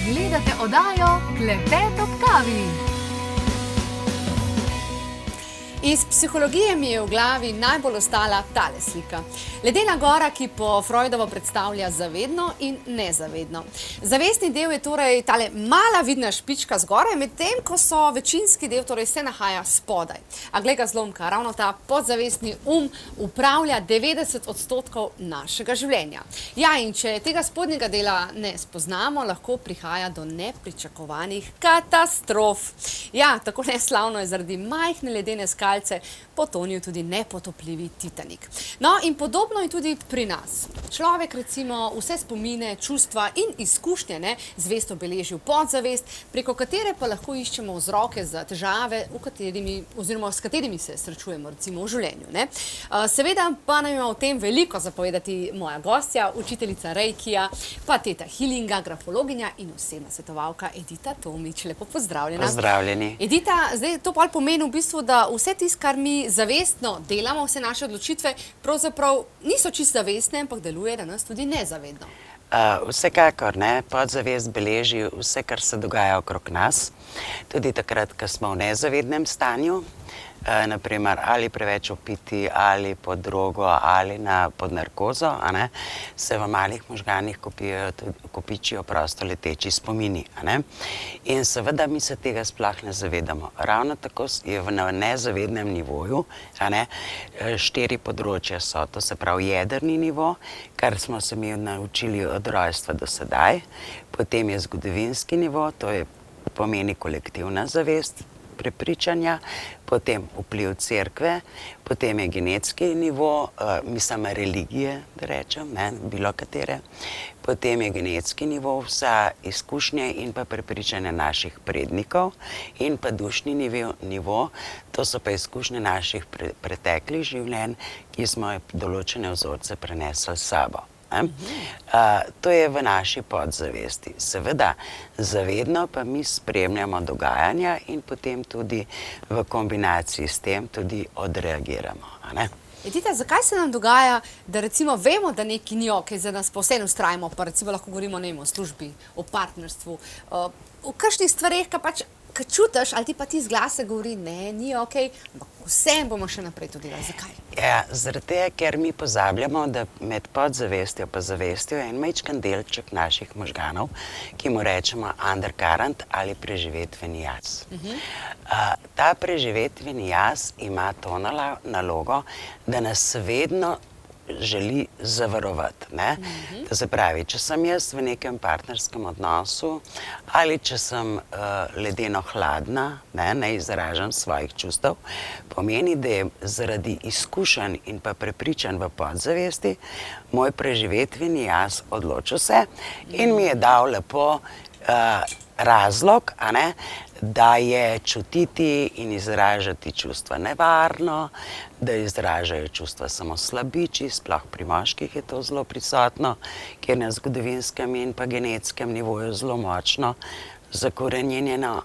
Gledate oddajo Klepet ob kavi. Iz psihologije mi je v glavi najbolj ostala tale slika. Ledena gora, ki po Freudovo predstavlja zavedno in nezavedno. Zavestni del je torej tale mala vidna špička zgoraj, medtem ko so večinski del torej se nahaja spodaj. A glej ga zlomka, ravno ta podzavestni upravlja 90% našega življenja. Ja, in če tega spodnjega dela ne spoznamo, lahko prihaja do nepričakovanih katastrof. Ja, tako neslavno je zaradi majhne ledene skalce potonil tudi nepotopljivi Titanik. No, in podobno je tudi pri nas. Človek recimo vse spomine, čustva in izkušnje zvesto beleži v podzavest, preko katere pa lahko iščemo vzroke za težave, s katerimi se srečujemo recimo v življenju. Seveda pa nam ima o tem veliko zapovedati moja gostja, učiteljica reikija, pa teta healinga, grafologinja in osebna svetovalka Edita Tomič. Lepo pozdravljena. Pozdravljeni. Edita, zdaj to pa pomeni v bistvu, da vse tisto, kar mi zavestno delamo, vse naše odločitve, pravzaprav niso čisto zavestne, ampak deluje na nas tudi nezavedno. Vsekakor, podzavest beleži vse, kar se dogaja okrog nas, tudi takrat, ko smo v nezavednem stanju, naprimer ali preveč opiti, ali pod drogo, ali pod narkozo, se v malih možganih kopičijo prosto leteči spomini. In seveda mi se tega sploh ne zavedamo. Ravno tako je na nezavednem nivoju, 4 področja so, to se pravi jedrni nivo, kar smo se mi naučili od rojstva do sedaj, potem je zgodovinski nivo, to pomeni kolektivna zavest, prepričanja, potem vpliv cerkve, potem je genetski nivo, mislim religije, da rečem, bilo katere, potem je genetski nivo, vsa izkušnje in pa prepričanje naših prednikov in pa dušni nivo, to so pa izkušnje naših preteklih življenj, ki smo določene vzorce prenesli s sabo. To je v naši podzavesti. Seveda, zavedno pa mi spremljamo dogajanja in potem tudi v kombinaciji s tem tudi odreagiramo. Edita, zakaj se nam dogaja, da recimo vemo, da nekaj ni okej, za nas pa vseeno vztrajamo, pa recimo lahko govorimo o službi, o partnerstvu, o kakšnih stvareh, ki čutiš, ali ti pa ti z glasa govori, ne, ni okej, ampak vsem bomo še naprej to delali. Zakaj? Ja, zaradi tega, ker mi pozabljamo, da med podzavestjo pa zavestjo je en majčken delček naših možganov, ki mu rečemo undercurrent ali preživetveni jaz. Ta preživetveni jaz ima to nalogo, da nas vedno želi zavarovati. To se pravi, če sem jaz v nekem partnerskem odnosu ali če sem ledeno hladna, ne izražam svojih čustev, pomeni, da je zaradi izkušenj in pa prepričanj v podzavesti moj preživetveni jaz odločil se in mi je dal lepo razlog, da je čutiti in izražati čustva nevarno, da izražajo čustva samo slabiči, sploh pri moških je to zelo prisotno, kjer na zgodovinskem in pa genetskem nivoju zelo močno zakorenjeno,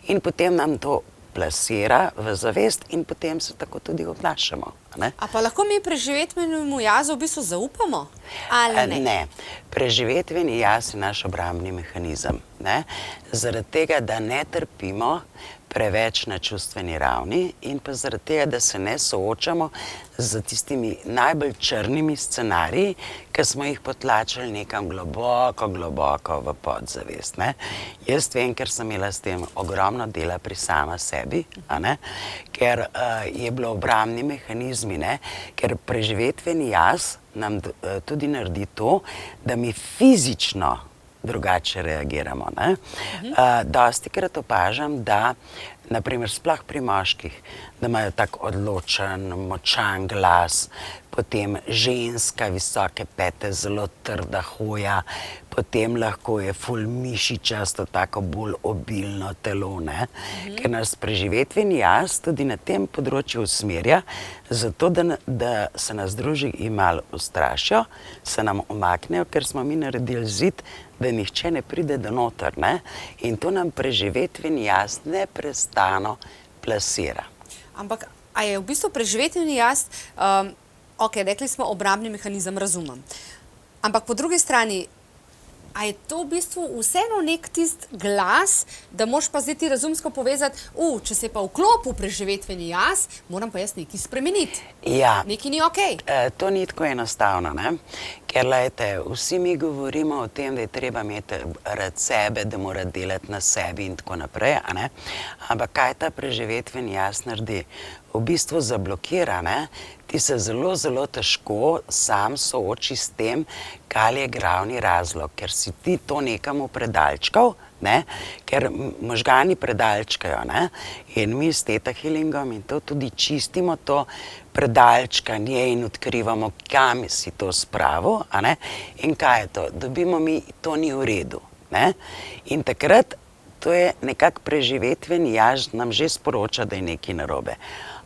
in potem nam to plasira v zavest in potem se tako tudi obnašamo. A pa lahko mi preživetvenemu jazu v bistvu zaupamo? Ali ne? Ne. Preživetveni jaz je naš obrambni mehanizem. Zaradi tega, da ne trpimo preveč na čustveni ravni in pa zaradi tega, da se ne soočamo z tistimi najbolj črnimi scenariji, ki smo jih potlačili nekam globoko v podzavest. Jaz vem, ker sem imela s tem ogromno dela pri sama sebi, ker je bilo obrambni mehanizmi, ker preživetveni jaz nam tudi naredi to, da mi fizično drugače reagiramo. Dostikrat opažam, da naprimer sploh pri moških, da imajo tak odločen, močan glas, potem ženska, visoke pete, zelo trda hoja, potem lahko je ful mišičasto, tako bolj obilno telo, ker nas preživetveni jaz tudi na tem področju usmerja, zato da se nas druži in malo ustrašijo, se nam umaknejo, ker smo mi naredili zid, da nihče ne pride do noter, in to nam preživetveni jaz neprestano plasira. Ampak, a je v bistvu preživetveni jaz, rekli smo obrambni mehanizem, razumem. Ampak po drugi strani, A je to v bistvu vseeno nek tist glas, da moraš pa zdaj ti razumsko povezati, če se je pa vklopil preživetveni jaz, moram pa jaz nekaj spremeniti. Ja. Nekaj ni okej. To ni tako enostavno, ne? Ker, lejte, vsi mi govorimo o tem, da je treba imeti rad sebe, da mora delati na sebi in tako naprej, a ne? Ampak kaj ta preživetveni jaz naredi? V bistvu zablokira, ne? Ti se zelo, zelo težko sam sooči s tem, kaj je glavni razlog, ker si ti to nekam predalčkal, ne? Ker možgani predalčkajo, ne? In mi s Theta Healingom in to tudi čistimo to predalčkanje in odkrivamo, kam si to spravil, a ne? In kaj je to? Dobimo mi, to ni v redu, ne? In takrat to je nekako preživetveni jaz nam že sporoča, da je nekaj narobe.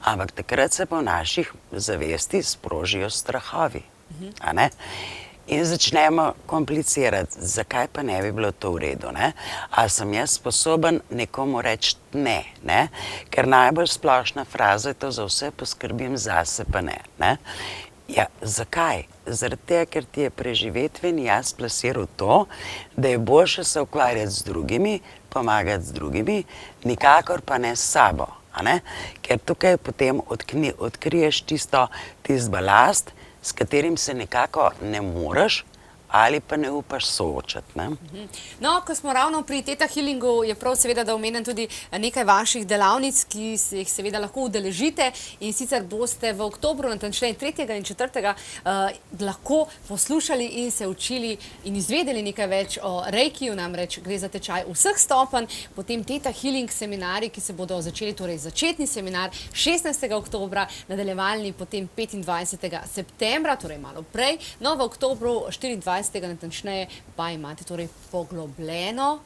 Ampak takrat se pa v naših zavesti sprožijo strahovi, a ne? In začnemo komplicirati, zakaj pa ne bi bilo to v redu, ne? A sem jaz sposoben nekomu reči ne, ne? Ker najbolj splošna fraza je to, za vse poskrbim, zase pa ne, ne? Ja, zakaj? Zaradi tega, ker ti je preživetveni jaz plasiral to, da je boljše se ukvarjati z drugimi, pomagati z drugimi, nikakor pa ne s sabo, a ne? Ker tukaj potem odkriješ tisti balast, s katerim se nekako ne moreš ali pa ne upaš soočati, ne? No, ko smo ravno pri Theta Healingu, je prav seveda, da omenim tudi nekaj vaših delavnic, ki se jih seveda lahko udeležite, in sicer boste v oktobru, natančneje 3. in 4. lahko poslušali in se učili in izvedeli nekaj več o reikiju, namreč gre za tečaj vseh stopenj, potem Theta Healing seminarji, ki se bodo začeli, torej začetni seminar 16. oktobra, nadaljevalni potem 25. septembra, torej malo prej, no v oktobru 24. natančneje pa imate torej poglobljeno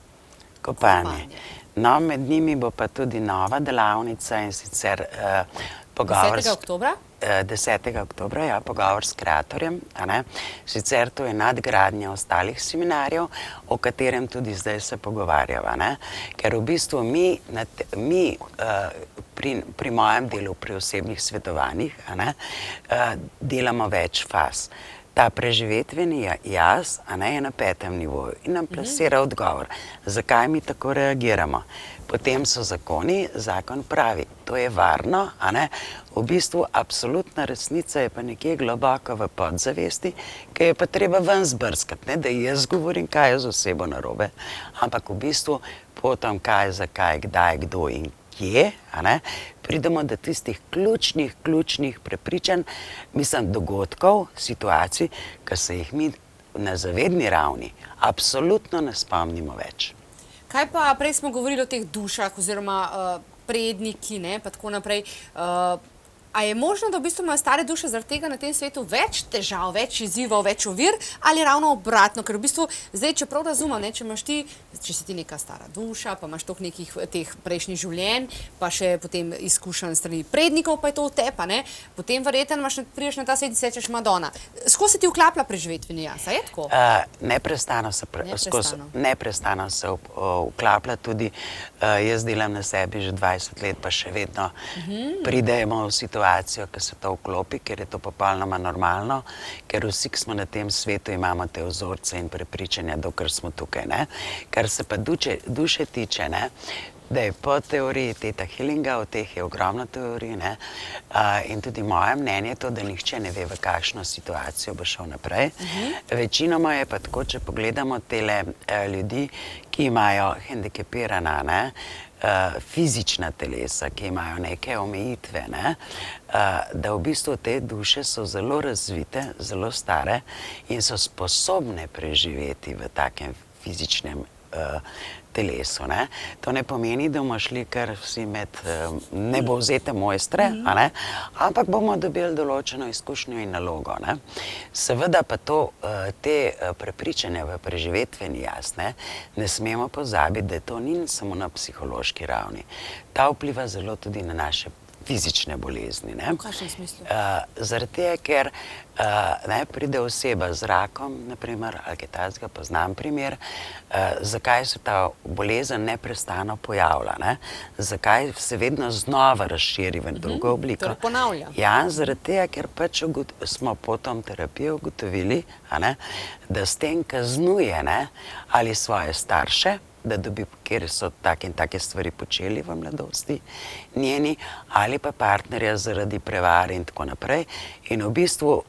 kopanje. No, med njimi bo pa tudi nova delavnica, in sicer pogovor 10. oktobra? 10. oktobra, ja, pogovor s kreatorjem, a ne? Sicer to je nadgradnja ostalih seminarjev, o katerem tudi zdaj se pogovarjava, ne? Ker v bistvu mi pri mojem delu, pri osebnih svetovanjih, a ne, delamo več faz. Ta preživetveni jaz, a ne, je na 5. nivoju in nam plasira odgovor, zakaj mi tako reagiramo. Potem so zakoni, zakon pravi, to je varno, a ne, v bistvu absolutna resnica je pa nekje globoko v podzavesti, ki je pa treba ven zbrskati, ne, da jaz govorim, kaj je z osebo narobe, ampak v bistvu potom kaj, zakaj, kdaj, kdo in kje, a ne, pridemo do tistih ključnih prepričanj, mislim, dogodkov, situacij, ki se jih mi na zavedni ravni absolutno ne spomnimo več. Kaj pa, prej smo govorili o teh dušah oziroma predniki, ne, pa tako naprej, a je možno, da v bistvu imajo stare duše zaradi tega na tem svetu več težav, več izzivov, več ovir, ali ravno obratno? Ker v bistvu, zdaj, če prav razumem, ne, če si ti neka stara duša, pa imaš toliko nekih teh prejšnjih življenj, pa še potem izkušenj strani prednikov, pa je to v tepa, ne, potem verjetno prideš na ta svet in se rečeš Madonna. Skozi se ti vklapla preživetveni jaz, a je tako? Neprestano se vklapla tudi, jaz delam na sebi že 20 let, pa še vedno pridemo v situacijo, ki se to vklopi, ker je to popolnoma normalno, ker vsi, ki smo na tem svetu, imamo te vzorce in prepričanja, dokler smo tukaj, ne. Kar se pa duše tiče, ne, da je po teoriji Theta Healinga, o teh je ogromno teorij, ne, in tudi moje mnenje je to, da nihče ne ve, v kakšno situacijo bo šel naprej. Večinoma je pa tako, če pogledamo tele ljudi, ki imajo hendikepirana, ne, fizična telesa, ki imajo neke omejitve, ne, da v bistvu te duše so zelo razvite, zelo stare in so sposobne preživeti v takem fizičnem telesu, ne. To ne pomeni, da bomo šli kar vsi med nebovzete mojstre, a ne, ampak bomo dobili določeno izkušnjo in nalogo, ne. Seveda pa te prepričanja v preživetveni jaz, ne smemo pozabiti, da to ni samo na psihološki ravni. Ta vpliva zelo tudi na naše fizične bolezni. Ne? V kakšnem smislu? Zaradi tega, ker pride oseba z rakom, naprimer, ali kaj takega, poznam primer, zakaj se ta bolezen neprestano pojavlja, ne? Zakaj se vedno znova razširi v drugo obliko. Torej ponavlja. Ja, zaradi tega, ker pač smo potom terapije ugotovili, da s tem kaznuje ali svoje starše, da dobi, kjer so take in take stvari počeli v mladosti njeni, ali pa partnerja zaradi prevare in tako naprej. In v bistvu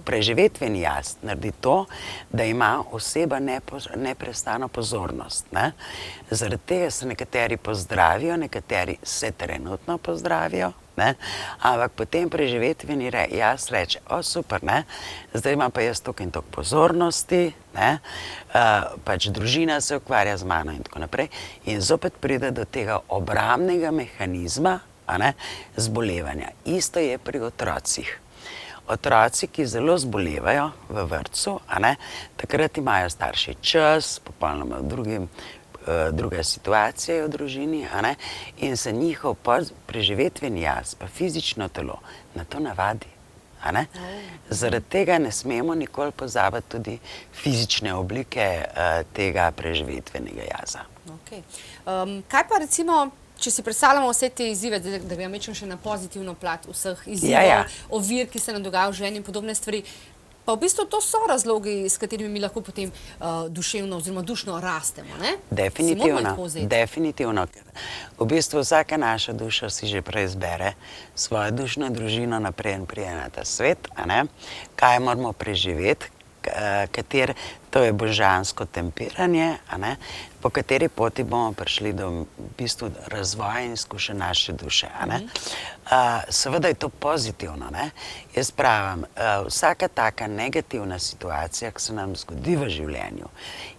preživetveni jaz naredi to, da ima oseba neprestano pozornost. Ne? Zaradi tega se nekateri pozdravijo, nekateri se trenutno pozdravijo, ne? Ampak potem preživetveni jaz reče, super, ne? Zdaj ima pa jaz toliko in toliko pozornosti, ne? Pač družina se ukvarja z mano in tako naprej. In zopet pride do tega obrambnega mehanizma, zbolevanja. Isto je pri otrocih. Otroci, ki zelo zbolevajo v vrtcu, takrat imajo starši čas, popolnoma druga situacija je v družini, in se njihov preživetveni jaz, pa fizično telo, na to navadi. Zaradi tega ne smemo nikoli pozabiti tudi fizične oblike tega preživetvenega jaza. Kaj pa recimo, če si predstavljamo vse te izzive, da ga mečem še na pozitivno plat vseh izzivov, ovir, ki se nam dogajajo v življenju in podobne stvari, pa v bistvu to so razlogi, s katerimi mi lahko potem duševno oziroma dušno rastemo, ne? Definitivno. V bistvu vsaka naša duša si že prej izbere svojo dušno družino naprej in prije na ta svet, kaj moramo preživeti, to je božansko tempiranje, po kateri poti bomo prišli do v bistvu razvoja in izkušenj naše duše. Seveda je to pozitivno. Jaz pravim, vsaka taka negativna situacija, ki se nam zgodi v življenju,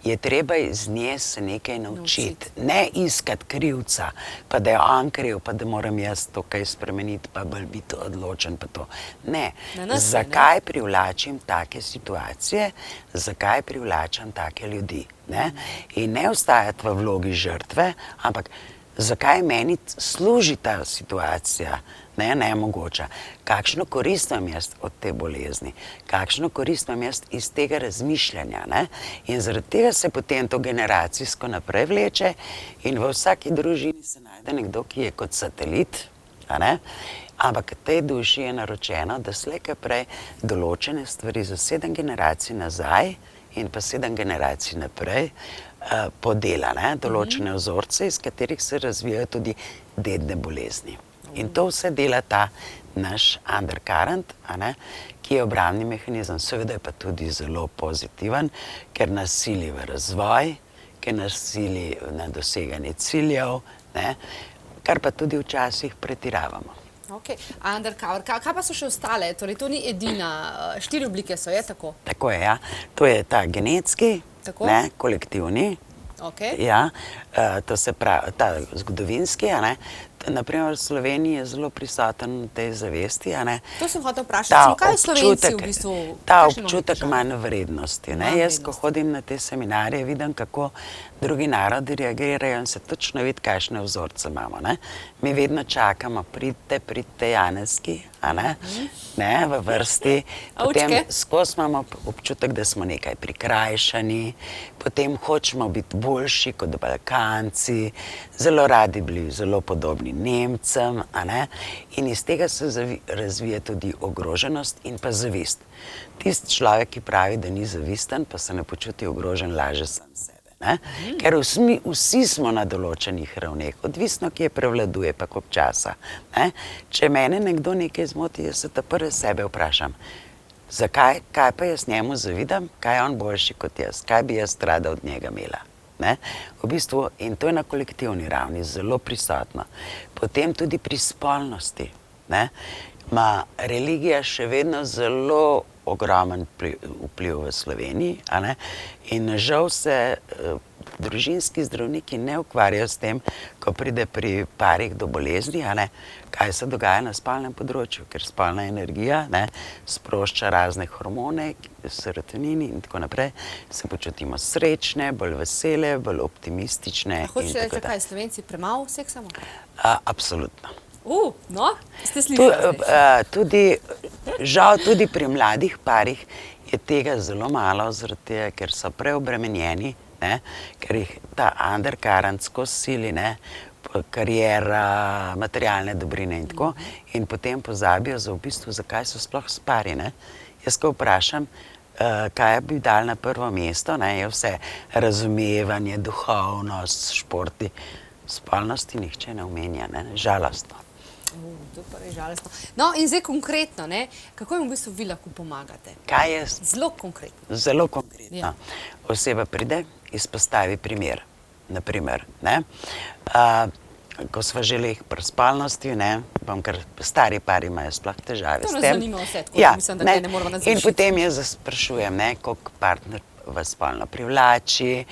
je treba iz nje se nekaj naučiti. Ne iskati krivca, pa da je on kriv, pa da moram jaz to kaj spremeniti, pa bolj biti odločen, pa to. Ne. Zakaj privlačim take situacije, zakaj privlačam take ljudi? In ne ostajati v vlogi žrtve, ampak zakaj meni služi ta situacija, nemogoča. Kakšno korist imam jaz od te bolezni, kakšno korist imam jaz iz tega razmišljanja. In zaradi tega se potem to generacijsko naprej vleče in v vsaki družini se najde nekdo, ki je kot satelit, ampak tej duši je naročeno, da slej kaj prej določene stvari za 7 generacij nazaj in pa 7 generacij naprej podela, določene vzorce, iz katerih se razvijajo tudi dedne bolezni. In to vse dela ta naš undercurrent, ki je obrambni mehanizem. Seveda je pa tudi zelo pozitiven, ker nas sili v razvoj, ker nas sili na doseganje ciljev, kar pa tudi včasih pretiravamo. Undercover. Kaj pa so še ostale? Torej, to ni edina. 4 oblike so, je tako? Tako je, ja. To je ta genetski, kolektivni, to se pravi, ta zgodovinski, naprimer v Sloveniji je zelo prisoten v tej zavesti. To sem hotel vprašati, kaj Slovenci v bistvu? Ta občutek manj vrednosti. Jaz, ko hodim na te seminarje, vidim, kako drugi narodi reagirajo in se točno vidi, kakšne vzorce imamo. Mi vedno čakamo, pridite Janeski, v vrsti. Potem skozi imamo občutek, da smo nekaj prikrajšani, potem hočemo biti boljši kot Balkanci, zelo radi bili zelo podobni Nemcem, in iz tega se razvije tudi ogroženost in pa zavist. Tisti človek, ki pravi, da ni zavisten, pa se ne počuti ogrožen, laže sam sebe. Ker vsi smo na določenih ravneh, odvisno, kje prevladuje pa koliko časa. Če mene nekdo nekaj zmoti, jaz se prve sebe vprašam, zakaj, kaj pa jaz njemu zavidam, kaj je on boljši kot jaz, kaj bi jaz rada od njega imela. V bistvu, in to je na kolektivni ravni zelo prisotno. Potem tudi pri spolnosti. Ima religija še vedno zelo ogromen vpliv v Sloveniji, in žal se družinski zdravniki ne ukvarjajo s tem, ko pride pri parih do bolezni, a ne, kaj se dogaja na spalnem področju, ker spalna energija, ne, sprošča razne hormone, serotonini in tako naprej. Se počutimo srečne, bolj vesele, bolj optimistične. Hočeš reči, kaj Slovenci premalo seksamo? Absolutno. No, ste slišali? Žal tudi pri mladih parih je tega zelo malo, zaradi tega, ker so preobremenjeni, ne, ker jih ta undercurrent skozi sili, ne, kariera, materialne dobrine in tako, in potem pozabijo v bistvu, zakaj so sploh s pari, ne. Jaz ko vprašam, kaj bi dali na prvo mesto, ne, je vse razumevanje, duhovnost, športi, spolnosti nihče ne omenja, ne, žalostno. To pa je žalostno. No, in zdaj konkretno, ne, kako jim v bistvu vi lahko pomagate? Kaj je? Zelo konkretno. Zelo konkretno. Oseba pride, izpostavi primer. Naprimer, ne, ko sva želeli pri spolnosti, ne, ker stari pari imajo sploh težave s tem. To nas zanima vse, tako mislim, da kaj ne moramo nas zašiti. In potem jaz sprašujem, ne, koliko partner vas spolno privlači,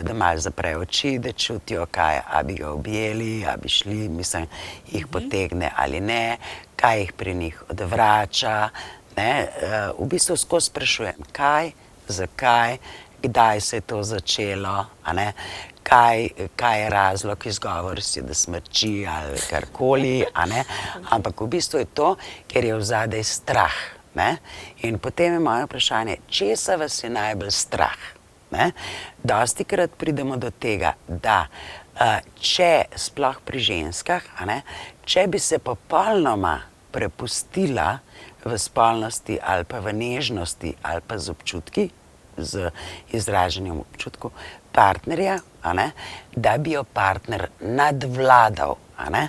da malo zaprejo oči, da čutijo, kaj, a bi ga objeli, a bi šli, mislim, jih potegne ali ne, kaj jih pri njih odvrača, ne, v bistvu skozi sprašujem, kaj, zakaj, kdaj se je to začelo, a ne, kaj je razlog, izgovor si, da smrči ali karkoli, a ne, ampak v bistvu je to, ker je vzadej strah, ne, in potem je moje vprašanje, česa vas je najbolj strah, ne, dostikrat pridemo do tega, da če sploh pri ženskah, a ne, če bi se popolnoma prepustila v spolnosti ali pa v nežnosti ali pa z občutki, z izraženjem občutku partnerja, a ne, da bi jo partner nadvladal, a ne,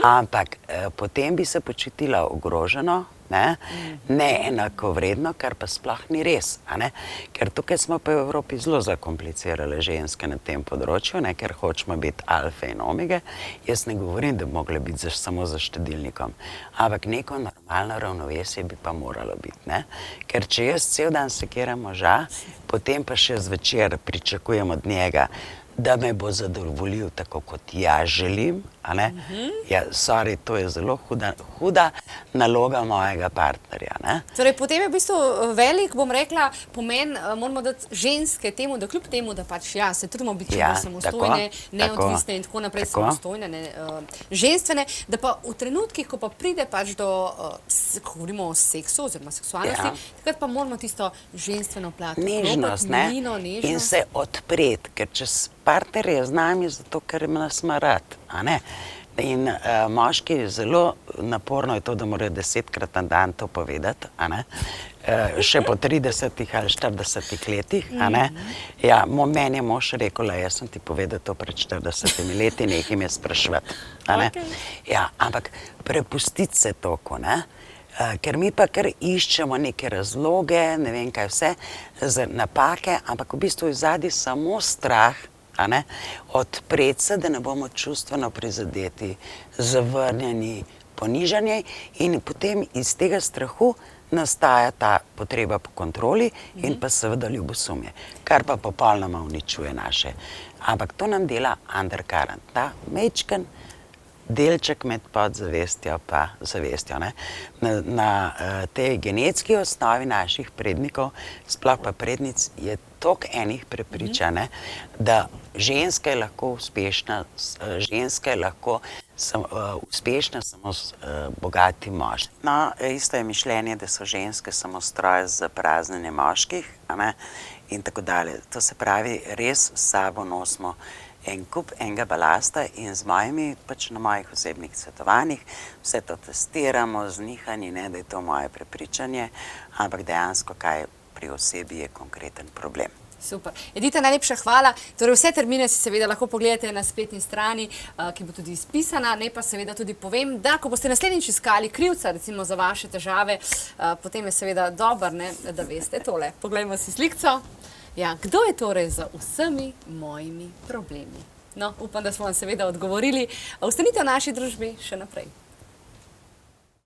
ampak potem bi se počutila ogroženo, ne, neenakovredno, kar pa sploh ni res, a ne, ker tukaj smo pa v Evropi zelo zakomplicirale ženske na tem področju, ne, ker hočemo biti alfe in omege. Jaz ne govorim, da bi mogle biti samo za štedilnikom, ampak neko normalno ravnovesje bi pa moralo biti, ne, ker če jaz cel dan sekiram moža, potem pa še zvečer pričakujem od njega, da me bo zadovoljil tako, kot jaz želim, a ne? Ja, sorry, to je zelo huda naloga mojega partnerja, ne? Torej, potem je v bistvu velik, bom rekla, pomen, moramo dati ženske temu, da kljub temu, da pač ja, se trudimo biti samostojne, neodvisne in tako naprej, samostojne, ženstvene, da pa v trenutkih, ko pa pride pač do, ko govorimo o seksu oziroma seksualnosti, takrat pa moramo tisto ženstveno plat. Nežnost, ne? In se odpreti, ker če partner je z nami zato, ker nas ima rad, a ne? In moški zelo naporno je to, da morajo 10-krat na dan to povedati, a ne? Še po 30 ali 40 letih, a ne? Ja, meni je mož rekel, jaz sem ti povedal to pred 40 leti, nehaj me spraševati, a ne? Ja, ampak prepustiti se toliko, ne? Ker mi pa kar iščemo neke razloge, ne vem kaj vse, za napake, ampak v bistvu je zadnji samo strah, a ne, odpreti se, da ne bomo čustveno prizadeti, zavrnjeni, ponižani in potem iz tega strahu nastaja ta potreba po kontroli in pa seveda ljubosumje, kar pa popolnoma uničuje naše. Ampak to nam dela undercurrent, ta majčken delček med podzavestjo pa zavestjo, ne. Na tej genetski osnovi naših prednikov, sploh pa prednic, je toliko enih prepričanj, da ženska je lahko uspešna, samo z bogatim moškim. No, isto je mišljenje, da so ženske samo stroj za praznjenje moških, a ne, in tako dalje. To se pravi, res s sabo nosimo en kup enega balasta in z mojimi, pač na mojih osebnih svetovanjih, vse to testiramo z nihanji, ne, da je to moje prepričanje, ampak dejansko, kaj pri osebi je konkreten problem. Super. Edita, najlepša hvala. Torej, vse termine si seveda lahko pogledate na spletni strani, ki bo tudi izpisana. Naj pa seveda tudi povem, da ko boste naslednjič iskali krivca, recimo za vaše težave, potem je seveda dobro, ne, da veste tole. Poglejmo si slikco. Ja, kdo je torej za vsemi mojimi problemi? No, upam, da smo vam seveda odgovorili. Ostanite v naši družbi še naprej.